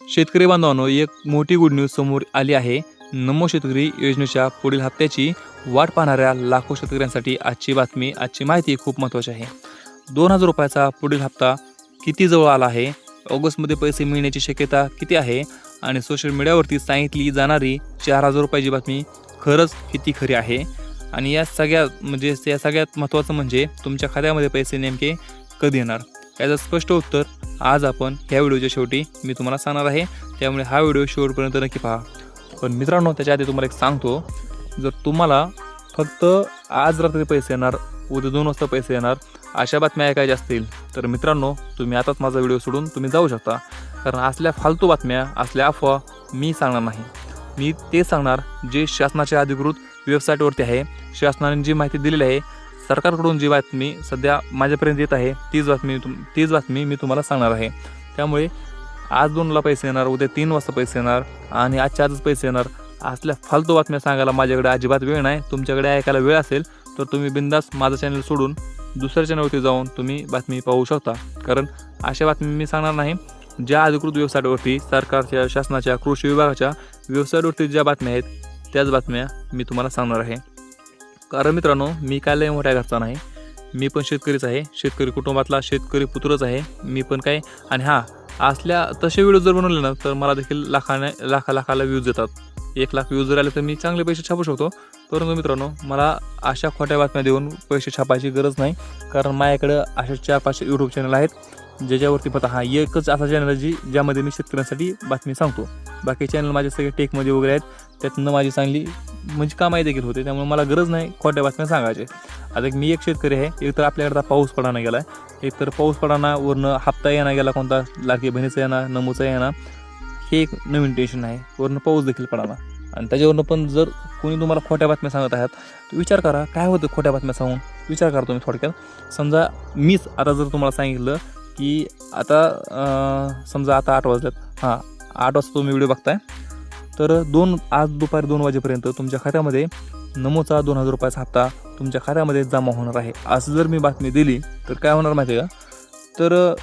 शेतकरी बांधवांनो, एक मोठी गुड न्यूज समोर आली आहे. नमो शेतकरी योजनेच्या पुढील हप्त्याची वाट पाहणाऱ्या लाखो शेतकऱ्यांसाठी आजची बातमी, आजची माहिती खूप महत्त्वाची आहे. 2000 रुपयाचा पुढील हप्ता किती जवळ आला आहे, ऑगस्टमध्ये पैसे मिळण्याची शक्यता किती आहे आणि सोशल मीडियावरती सांगितली जाणारी 4000 रुपयाची बातमी खरंच किती खरी आहे. आणि या सगळ्यात महत्त्वाचं म्हणजे तुमच्या खात्यामध्ये पैसे नेमके कधी येणार, याचं स्पष्ट उत्तर आज आपण ह्या व्हिडिओच्या शेवटी मी तुम्हाला सांगणार आहे. त्यामुळे हा व्हिडिओ शेवटपर्यंत नक्की पहा. पण मित्रांनो, त्याच्या आधी तुम्हाला एक सांगतो, जर तुम्हाला फक्त आज रात्री पैसे येणार, उद्या 2 वाजता पैसे येणार अशा बातम्या ऐकायच्या असतील तर मित्रांनो, तुम्ही आताच माझा व्हिडिओ सोडून तुम्ही जाऊ शकता. कारण असल्या फालतू बातम्या, असल्या अफवा मी सांगणार नाही. मी ते सांगणार जे शासनाच्या अधिकृत वेबसाईटवरती आहे, शासनाने जी माहिती दिलेली आहे, सरकारकडून जी बातमी सध्या माझ्यापर्यंत येत आहे, तीच बातमी मी तुम्हाला सांगणार आहे. त्यामुळे आज 2ला पैसे येणार, उद्या 3 वाजता पैसे येणार आणि आजच्या आजच पैसे येणार असल्या फालतू बातम्या सांगायला माझ्याकडे अजिबात वेळ नाही. तुमच्याकडे ऐकायला वेळ असेल तर तुम्ही बिंदास माझं चॅनल सोडून दुसऱ्या चॅनलवरती जाऊन तुम्ही बातमी पाहू शकता. कारण अशा बातमी मी सांगणार नाही. ज्या अधिकृत वेबसाईटवरती, सरकारच्या, शासनाच्या, कृषी विभागाच्या वेबसाईटवरती ज्या बातम्या आहेत त्याच बातम्या मी तुम्हाला सांगणार आहे. कारण मित्रांनो, मी काय लय मोठ्या घरचा नाही, मी पण शेतकरीच आहे, शेतकरी कुटुंबातला शेतकरी पुत्रच आहे मी पण. काय आणि हां, असल्या तसे व्हिडिओ जर बनवले ना तर मला देखील लाखाला व्ह्यूज येतात. 1 लाख व्ह्यूज जर आले तर मी चांगले पैसे छापू शकतो. परंतु मित्रांनो, मला अशा खोट्या बातम्या देऊन पैसे छापायची गरज नाही. कारण माझ्याकडं अशा 4-5 यूट्यूब चॅनल आहेत ज्याच्यावरती पता एकच असा चॅनल आहे ज्यामध्ये मी शेतकऱ्यांसाठी बातमी सांगतो. बाकी चॅनल माझे सगळे टेकमध्ये वगैरे आहेत, त्यातनं माझी चांगली म्हणजे कामाई देखील होते. त्यामुळे मला गरज नाही खोट्या बातम्या सांगायचे. आता मी एक शेतकरी आहे, एक तर आपल्याकडे पाऊस पडाना गेला आहे, एक तर पाऊस पडाना, वरनं हप्ता येणार गेला कोणता, लाडकी बहिणीचा येणार, नमूचा येणार, हे एक नवीन टेन्शन आहे. वरनं पाऊस देखील पडाना आणि त्याच्यावरनं पण जर कोणी तुम्हाला खोट्या बातम्या सांगत आहात तर विचार करा काय होतं खोट्या बातम्या सांगून. विचार करा तुम्ही थोडक्यात. समजा मीच आता जर तुम्हाला सांगितलं की आता समजा आता 8 वाजल्यात, 8 वाजता तुम्ही व्हिडिओ बघताय तर आज दुपारी 2 वाजेपर्यंत तुमच्या खात्यामध्ये नमोचा 2000 रुपयाचा हप्ता तुमच्या खात्यामध्ये जमा होणार आहे असं जर मी बातमी दिली तर काय होणार माहिती आहे का? तर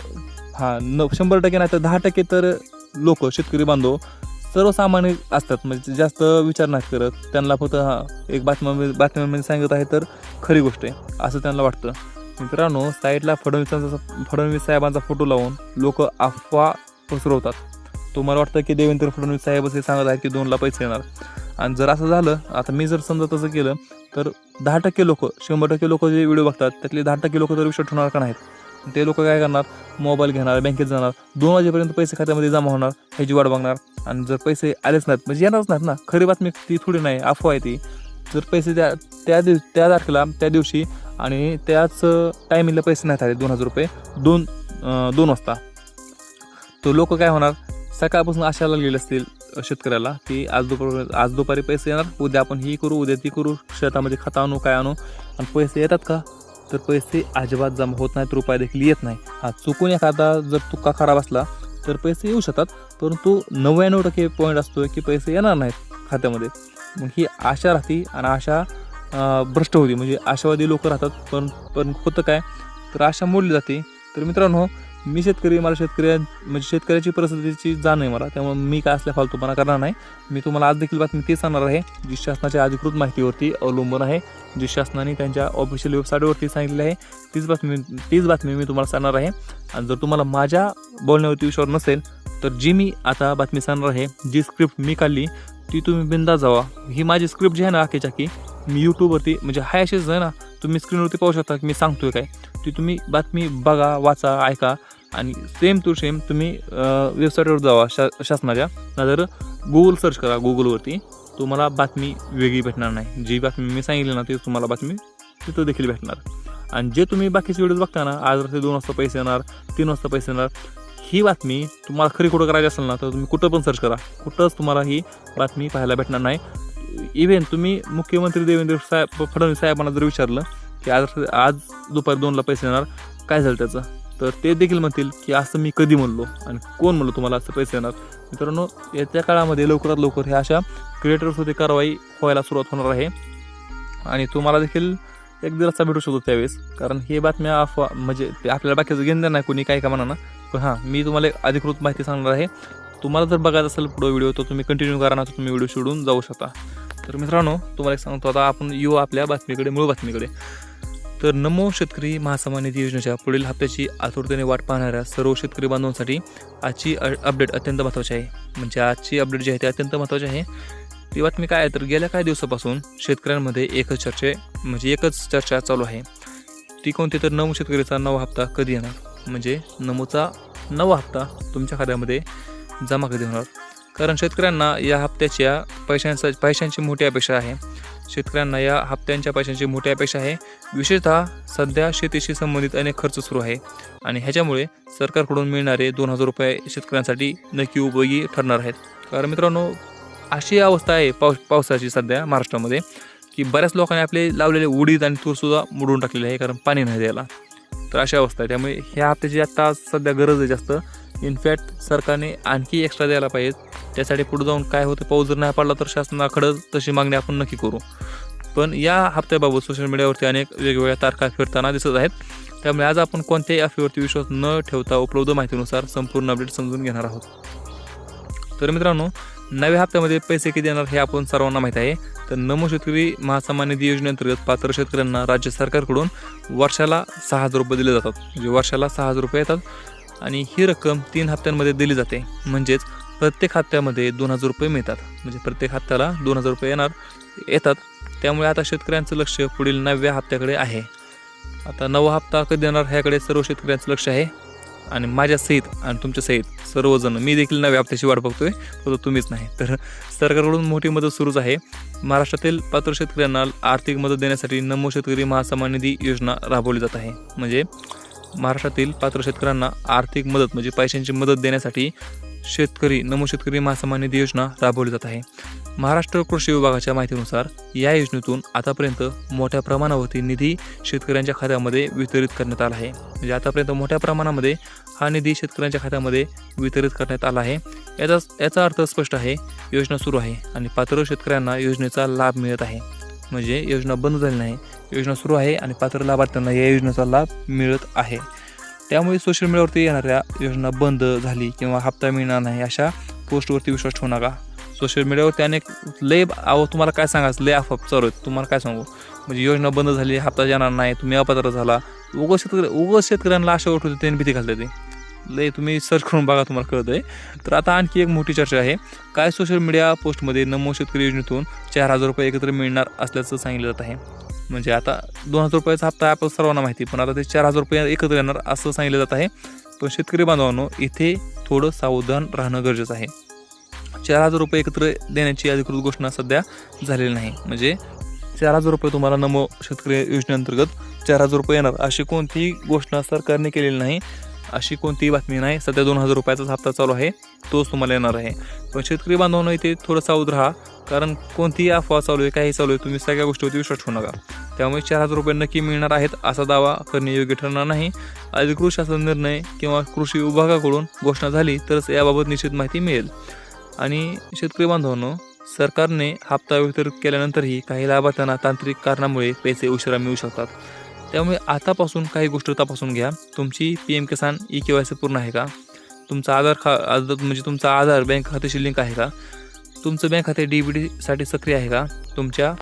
100% नाही तर 10% तर लोक, शेतकरी बांधव सर्वसामान्य असतात, म्हणजे जास्त विचार नाही करत. त्यांना फक्त एक बातम्यांमध्ये सांगत आहे तर खरी गोष्ट आहे असं त्यांना वाटतं. मित्रांनो, साईडला फडणवीस साहेबांचा फोटो लावून लोक अफवा पसरवतात. तुम्हाला वाटतं की देवेंद्र फडणवीस साहेब असे सांगत आहेत की 2ला पैसे येणार. आणि जर असं झालं, आता मी जर समजा तसं केलं तर 10% लोक, 100% लोक जे व्हिडिओ बघतात त्यातले 10% लोक तर विश्वास ठेवणार का नाहीत. ते लोक काय करणार, मोबाईल घेणार, बँकेत जाणार, 2 वाजेपर्यंत पैसे खात्यामध्ये जमा होणार ह्याची वाट बघणार. आणि जर पैसे आलेच नाहीत म्हणजे येणारच नाहीत ना. खरी बातमी ती थोडी नाही, अफवा आहे ती. जर पैसे त्या तारखेला, त्या दिवशी आणि त्याच टायमिंगला पैसे नाहीत आले 2000 रुपये 2 वाजता, तो लोक काय होणार, सकाळपासून आशा लागलेले असतील शेतकऱ्याला की आज दुपारी पैसे येणार, उद्या आपण ही करू, उद्या ती करू, शेतामध्ये खत आणू, काय आणू. आणि पैसे येतात का? तर पैसे अजिबात जमा होत नाहीत, रुपये देखील येत नाही. चुकून एखादा जर तुक्का खराब असला तर पैसे येऊ शकतात, परंतु 99% पॉईंट असतो की पैसे येणार नाहीत खात्यामध्ये. मग ही आशा राहते आणि आशा भ्रष्ट होती, म्हणजे आशावादी लोक राहतात. पण होतं काय, तर आशा मोडली जाते. तर मित्रांनो, मी शेतकरी, मला शेतकऱ्याची परिस्थितीची जाण आहे मला, त्यामुळे मी काय असल्या फालतूपणा करणार नाही. मी तुम्हाला आज देखील बातमी ती सांगणार आहे जी शासनाच्या अधिकृत माहितीवरती अवलंबून आहे, जी शासनाने त्यांच्या ऑफिशियल वेबसाईटवरती सांगितली आहे, तीच बातमी मी तुम्हाला सांगणार आहे. आणि जर तुम्हाला माझ्या बोलण्यावरती विश्वास नसेल तर जी मी आता बातमी सांगणार आहे, जी स्क्रिप्ट मी काढली ती तुम्ही बिंदास जावा. ही माझी स्क्रिप्ट जी आहे ना आखीचाकी, मी यूट्यूबवरती म्हणजे हाय अशीच आहे ना, तुम्ही स्क्रीनवरती पाहू शकता की मी सांगतोय काय, ती तुम्ही बातमी बघा, वाचा, ऐका आणि सेम टू सेम तुम्ही वेबसाईटवर जावा शासनाच्या, नंतर गुगल सर्च करा. गुगलवरती तुम्हाला बातमी वेगळी भेटणार नाही. जी बातमी मी सांगितली ना ती तुम्हाला बातमी तिथं देखील भेटणार. आणि जे तुम्ही बाकीचे व्हिडिओ बघता ना, आज रात्री 2 वाजता पैसे येणार, 3 वाजता पैसे येणार, ही बातमी तुम्हाला खरी खोटं करायची असेल ना तर तुम्ही कुठं पण सर्च करा, कुठंच तुम्हाला ही बातमी पाहायला भेटणार नाही. इव्हन तुम्ही मुख्यमंत्री देवेंद्र फडणवीस साहेबांना जर विचारलं की आज दुपारी 2ला पैसे येणार, काय झालं त्याचं, तर ते देखील म्हणतील की असं मी कधी म्हणलो आणि कोण म्हणलो तुम्हाला असं पैसे येणार. मित्रांनो, येत्या काळामध्ये लवकरात लवकर ह्या अशा क्रिएटर्सवरती कारवाई व्हायला सुरुवात होणार आहे आणि तुम्हाला देखील एक दिलासा भेटू शकतो त्यावेळेस. कारण हे बातम्या अफवा म्हणजे ते आपल्याला बाकीचं घेणं नाही, कोणी काय का म्हणा ना. पण मी तुम्हाला एक अधिकृत माहिती सांगणार आहे तुम्हाला जर बघायचं असेल पुढे व्हिडिओ तर तुम्ही कंटिन्यू करा ना, तर तुम्ही व्हिडिओ सोडून जाऊ शकता. तर मित्रांनो, तुम्हाला एक सांगतो, आता आपण येऊ आपल्या बातमीकडे, मूळ बातमीकडे. तर नमो शेतकरी महासन्मान निधी योजनेच्या पुढील हप्त्याची आतुरतेने वाट पाहणाऱ्या सर्व शेतकरी बांधवांसाठी आजची अपडेट अत्यंत महत्त्वाची आहे. म्हणजे आजची अपडेट जी आहे ती अत्यंत महत्त्वाची आहे. ती बातमी काय आहे, तर गेल्या काही दिवसापासून शेतकऱ्यांमध्ये एकच चर्चा चालू आहे. ती कोणती, तर नमो शेतकरीचा नवा हप्ता कधी येणार. म्हणजे नमोचा नवा हप्ता तुमच्या खात्यामध्ये जमा कधी होणार. कारण शेतकऱ्यांना या हप्त्याच्या पैशांची मोठी अपेक्षा आहे. शेतकऱ्यांना या हप्त्यांच्या पैशांची मोठी अपेक्षा आहे. विशेषतः सध्या शेतीशी संबंधित अनेक खर्च सुरू आहे आणि ह्याच्यामुळे सरकारकडून मिळणारे 2,000 रुपये शेतकऱ्यांसाठी नक्की उपयोगी ठरणार आहेत. कारण मित्रांनो, अशी अवस्था आहे पावसाची सध्या महाराष्ट्रामध्ये की बऱ्याच लोकांनी आपले लावलेले उडीद आणि तूरसुद्धा मोडून टाकलेले आहे, कारण पाणी नाही द्यायला. तर अशी अवस्था आहे. त्यामुळे ह्या हप्त्याची आत्ता सध्या गरज आहे जास्त. इनफॅक्ट सरकारने आणखी एक्स्ट्रा द्यायला पाहिजे. त्यासाठी पुढे जाऊन काय होतं, पाऊस जर नाही पडला तर शासनाकडं तशी मागणी आपण नक्की करू. पण या हप्त्याबाबत सोशल मीडियावरती अनेक वेगवेगळ्या तारखा फिरताना दिसत आहेत. त्यामुळे आज आपण कोणत्याही अफवेवरती विश्वास न ठेवता उपलब्ध माहितीनुसार संपूर्ण अपडेट समजून घेणार आहोत. तर मित्रांनो, नव्या हप्त्यामध्ये पैसे किती येणार हे आपण सर्वांना माहीत आहे. तर नमो शेतकरी महासन्मान निधी योजनेअंतर्गत पात्र शेतकऱ्यांना राज्य सरकारकडून वर्षाला 6,000 रुपये दिले जातात. म्हणजे वर्षाला 6,000 रुपये येतात आणि ही रक्कम 3 हप्त्यांमध्ये दिली जाते. म्हणजेच प्रत्येक हप्त्यामध्ये 2,000 रुपये मिळतात. म्हणजे प्रत्येक हप्त्याला 2,000 रुपये येतात. त्यामुळे आता शेतकऱ्यांचं लक्ष पुढील नव्या हप्त्याकडे आहे. आता नवा हप्ता कधी येणार ह्याकडे सर्व शेतकऱ्यांचं लक्ष आहे आणि माझ्या सहित आणि तुमच्या सहित सर्वजण, मी देखील नव्या हप्त्याची वाट बघतोय, फक्त तुम्हीच नाही. तर सरकारकडून मोठी मदत सुरूच आहे. महाराष्ट्रातील पात्र शेतकऱ्यांना आर्थिक मदत देण्यासाठी नमो शेतकरी महासन्मान निधी योजना राबवली जात आहे. म्हणजे महाराष्ट्रातील पात्र शेतकऱ्यांना आर्थिक मदत म्हणजे पैशांची मदत देण्यासाठी नमो शेतकरी महासन्मान निधी योजना राबवली जात आहे. महाराष्ट्र कृषी विभागाच्या माहितीनुसार या योजनेतून आतापर्यंत मोठ्या प्रमाणावरती निधी शेतकऱ्यांच्या खात्यामध्ये वितरित करण्यात आला आहे. म्हणजे आतापर्यंत मोठ्या प्रमाणामध्ये हा निधी शेतकऱ्यांच्या खात्यामध्ये वितरित करण्यात आला आहे. याचा अर्थ स्पष्ट आहे, योजना सुरू आहे आणि पात्र शेतकऱ्यांना योजनेचा लाभ मिळत आहे. म्हणजे योजना बंद झाली नाही, योजना सुरू आहे आणि पात्र लाभार्थ्यांना या योजनेचा लाभ मिळत आहे. त्यामुळे सोशल मीडियावरती येणाऱ्या योजना बंद झाली किंवा हप्ता मिळणार नाही अशा पोस्टवरती विश्वास ठेवू नका. सोशल मीडियावरती अनेक तुम्हाला काय सांगायचं, लय अफवा चालू आहेत. तुम्हाला काय सांगू, म्हणजे योजना बंद झाली, हप्ता येणार नाही, तुम्ही अपात्र झाला, उगाच शेतकऱ्यांना आशा उठवते, त्यांनी भीती घालते. ते तुम्ही सर्च करून बघा, तुम्हाला कळत आहे. तर आता आणखी एक मोठी चर्चा आहे. काय सोशल मीडिया पोस्टमध्ये नमो शेतकरी योजनेतून 4,000 रुपये एकत्र मिळणार असल्याचं सांगितलं जात आहे. म्हणजे आता 2,000 रुपयाचा हप्ता आपण सर्वांना माहिती, पण आता ते 4,000 रुपये एकत्र येणार असं सांगितलं जात आहे. पण शेतकरी बांधवांनो, इथे थोडं सावधान राहणं गरजेचं आहे. 4,000 रुपये एकत्र देण्याची अधिकृत घोषणा सध्या झालेली नाही. म्हणजे 4,000 रुपये तुम्हाला नमो शेतकरी योजनेअंतर्गत 4,000 रुपये येणार अशी कोणतीही घोषणा सरकारने केलेली नाही. अशी कोणतीही बातमी नाही. सध्या 2,000 रुपयाचाच हप्ता चालू आहे, तोच तुम्हाला येणार आहे. पण शेतकरी बांधवांनो, इथे थोडं सावध राहा. कारण कोणतीही अफवा चालू आहे, काही चालू आहे, तुम्ही सगळ्या गोष्टीवरती विश्वास ठेवू नका. त्यामुळे 4,000 रुपये नक्की मिळणार आहेत असा दावा करणे योग्य ठरणार नाही. अधिकृत शासन निर्णय किंवा कृषी विभागाकडून घोषणा झाली तरच याबाबत निश्चित माहिती मिळेल. आणि शेतकरी बांधवांनो, सरकारने हप्ता वितरित केल्यानंतरही काही लाभार्थ्यांना तांत्रिक कारणामुळे पैसे उशिरा मिळू शकतात. त्यामुळे आतापासून काही गोष्टी तपासून घ्या. तुमची PM किसान EKYC पूर्ण आहे का? तुमचा तुमचा आधार बँक खात्याशी लिंक आहे का? तुमचं बँक खाते DBT सक्रिय आहे का? तुमच्या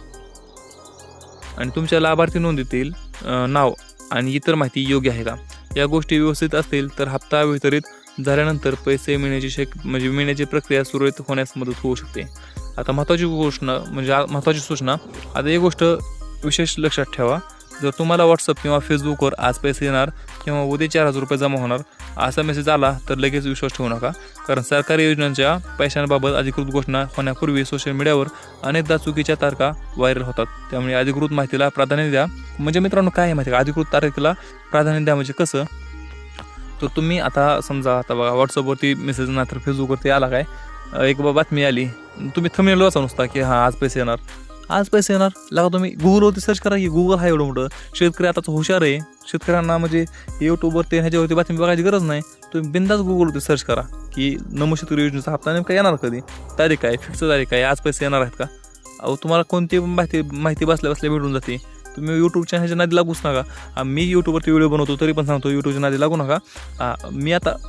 लाभार्थी नोंदीतील नाव आणि इतर माहिती योग्य आहे का? या गोष्टी व्यवस्थित असतील तर हप्ता वितरित झाल्यानंतर पैसे मिळण्याची प्रक्रिया सुरळीत होण्यास मदत होऊ शकते. आता महत्त्वाची सूचना, आता एक गोष्ट विशेष लक्षात ठेवा. जर तुम्हाला व्हॉट्सअप किंवा फेसबुकवर आज पैसे येणार किंवा उद्या 4,000 रुपये जमा होणार असा मेसेज आला तर लगेच विश्वास ठेवू नका. कारण सरकारी योजनांच्या पैशांबाबत अधिकृत घोषणा होण्यापूर्वी सोशल मीडियावर अनेकदा चुकीच्या तारखा व्हायरल होतात. त्यामुळे अधिकृत माहितीला प्राधान्य द्या. म्हणजे मित्रांनो, काय आहे माहिती का, अधिकृत तारखेला प्राधान्य द्या. म्हणजे कसं, तर तुम्ही आता समजा, आता बघा व्हॉट्सअपवरती मेसेज नाही तर फेसबुकवरती आला काय, एक बातमी आली, तुम्ही थंबनेल वाचा नुसता की हां आज पैसे येणार, आज पैसे येणार लागा, तुम्ही गुगलवरती सर्च करा की गुगल हा एवढं मोठं. शेतकरी आताच हुशार आहे. शेतकऱ्यांना म्हणजे यूट्यूबवरती ह्याच्यावरती बातमी बघायची गरज नाही. तुम्ही बिंदास गुगलवरती सर्च करा की नमो शेतकरी योजनेचा हप्ता नेमका येणार कधी, तारीख आहे, फिक्स तारीख आहे, आज पैसे येणार आहेत का. तुम्हाला कोणती माहिती बसल्या भेटून जाते. तुम्ही यूट्यूब चॅनलच्या नादी लागूच नका. मी यूट्यूबवरती व्हिडिओ बनवतो तरी पण सांगतो यूट्यूबच्या नादी लागू नका.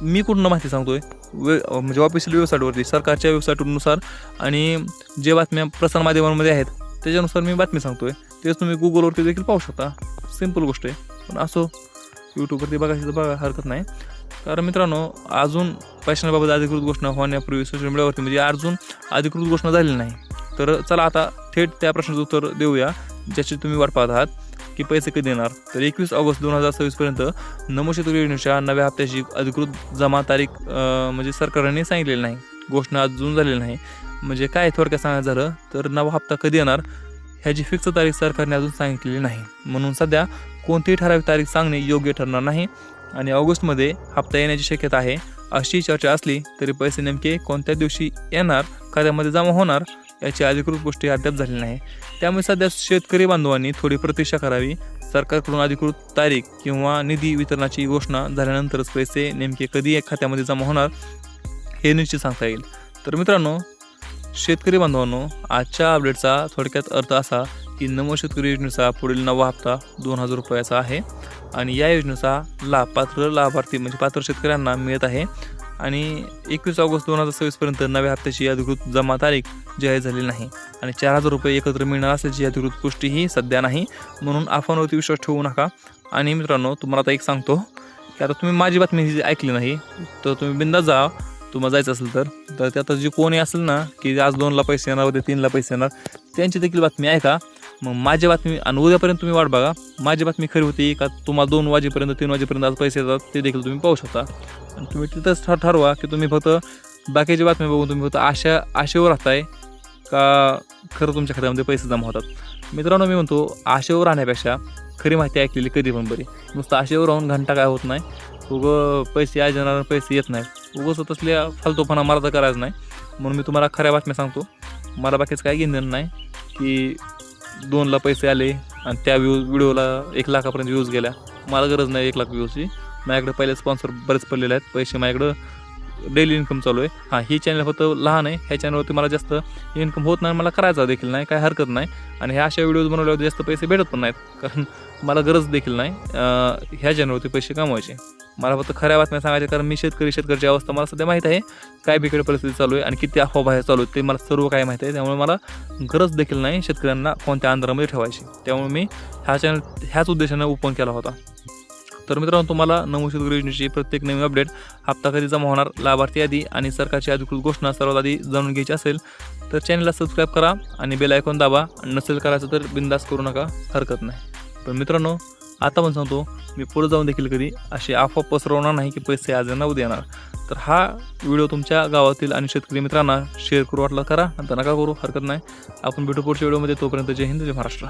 मी कुठून माहिती सांगतोय म्हणजे ऑफिशियल वेबसाईटवरती सरकारच्या वेबसाईटनुसार आणि जे बातम्या प्रसारमाध्यमांमध्ये आहेत त्याच्यानुसार मी बातमी सांगतोय. तेच तुम्ही गुगलवरती देखील पाहू शकता. सिम्पल गोष्ट आहे. पण असो यूट्यूबवरती बघायची तर बघा, हरकत नाही. कारण मित्रांनो अजून पैशांबाबत अधिकृत घोषणा होण्यापूर्वी सोशल मीडियावरती म्हणजे अजून अधिकृत घोषणा झालेली नाही. तर चला आता थेट त्या प्रश्नाचं उत्तर देऊया ज्याची तुम्ही वाट पाहत आहात की पैसे कधी येणार. तर 21 ऑगस्ट 2026पर्यंत नमो शेतकरी योजनेच्या नव्या हप्त्याची अधिकृत जमा तारीख म्हणजे सरकारने सांगितलेली नाही. घोषणा अजून झालेली नाही. म्हणजे काय थोडक्यात सांगायचं झालं तर नवा हप्ता कधी येणार ह्याची फिक्स तारीख सरकारने अजून सांगितलेली नाही. म्हणून सध्या कोणतीही ठराविक तारीख सांगणे योग्य ठरणार नाही आणि ऑगस्टमध्ये हप्ता येण्याची शक्यता आहे अशी चर्चा असली तरी पैसे नेमके कोणत्या दिवशी येणार, खात्यामध्ये जमा होणार याची अधिकृत गोष्टी अद्याप झालेली नाही. त्यामुळे सध्या शेतकरी बांधवांनी थोडी प्रतीक्षा करावी. सरकारकडून अधिकृत तारीख किंवा निधी वितरणाची घोषणा झाल्यानंतरच पैसे नेमके कधी खात्यामध्ये जमा होणार हे निश्चित सांगता येईल. तर मित्रांनो, शेतकरी बांधवांनो, आजच्या अपडेटचा थोडक्यात अर्थ असा की नमो शेतकरी योजनेचा पुढील नवा हप्ता 2000 रुपयाचा आहे आणि या योजनेचा लाभ पात्र लाभार्थी म्हणजे पात्र शेतकऱ्यांना मिळत आहे आणि 21 ऑगस्ट 2026पर्यंत नव्या हप्त्याची अधिकृत जमा तारीख जाहीर झालेली नाही आणि 4000 रुपये एकत्र मिळणार असल्याची अधिकृत पुष्टीही सध्या नाही. म्हणून अफवांवरती विश्वास ठेवू नका. आणि मित्रांनो, तुम्हाला आता एक सांगतो की आता तुम्ही माझी बातमी जी ऐकली नाही तर तुम्ही बिंदास जा. तुम्हाला जायचं असेल तर त्यात जे कोणी असेल ना की आज 2ला पैसे येणार उद्या 3ला पैसे येणार त्यांची देखील बातमी ऐका. मग माझी बातमी आणि उद्यापर्यंत तुम्ही वाट बघा माझी बातमी खरी होती का तुम्हाला 2 वाजेपर्यंत 3 वाजेपर्यंत आज पैसे येतात ते देखील तुम्ही पाहू शकता. आणि तुम्ही तिथंच ठरवा की तुम्ही फक्त बाकीची बातमी बघून तुम्ही फक्त आशेवर राहताय का खरं तुमच्या खात्यामध्ये पैसे जमा होतात. मित्रांनो, मी म्हणतो आशेवर राहण्यापेक्षा खरी माहिती ऐकलेली कधी पण बरी. नुसतं आशेवर राहून घंटा काय होत नाही. पैसे आज येणार पैसे येत नाहीत. उगाच तसल्या फालतूपणा मला तर करायचं नाही. म्हणून मी तुम्हाला खऱ्या बातम्या सांगतो. मला बाकीचं काय घेणं नाही की 2ला पैसे आले आणि त्या व्हिडिओला 1 लाखापर्यंत व्ह्यूज गेल्या. मला गरज नाही 1 लाख व्ह्यूजची. माझ्याकडे पहिले स्पॉन्सर बरेच पडलेले आहेत. पैसे माझ्याकडं डेली इन्कम चालू आहे. ही चॅनल फक्त लहान आहे. ह्या चॅनलवरती मला जास्त इन्कम होत नाही, मला करायचा देखील नाही, काय हरकत नाही. आणि ह्या अशा व्हिडिओज बनवल्यावर जास्त पैसे भेटत पण नाहीत कारण मला गरज देखील नाही ह्या चॅनलवरती पैसे कमवायचे. मला फक्त खऱ्या बातम्या सांगायच्या कारण मी शेतकऱ्याची अवस्था मला सध्या माहीत आहे. काय बिकट परिस्थिती चालू आहे आणि किती अफवा बाहेर चालू आहे ते मला सर्व काय माहीत आहे. त्यामुळे मला गरज देखील नाही शेतकऱ्यांना कोणत्या अंधारामध्ये ठेवायची. त्यामुळे मी हा चॅनल ह्याच उद्देशाने ओपन केला होता. तर मित्रांनो, तुम्हाला नमो शेतकरी योजनेची प्रत्येक नवीन अपडेट, हप्ता कधी जमा होणार, लाभार्थी यादी आणि सरकारची अधिकृत घोषणा सर्वात आधी जाणून घ्यायची असेल तर चॅनलला सबस्क्राईब करा आणि बेल आयकॉन दाबा. आणि नसेल करायचं तर बिंदास करू नका, हरकत नाही. पण मित्रांनो, आता पण सांगतो मी पुढे जाऊन देखील कधी अशी अफवा पसरवणार नाही की पैसे आज येणार उद्या येणार. तर हा व्हिडिओ तुमच्या गावातील आणि शेतकरी मित्रांना शेअर करू वाटला करा, नंतर नका करू, हरकत नाही. आपण भेटू पुढच्या व्हिडिओमध्ये. तोपर्यंत जय हिंद, जय महाराष्ट्र.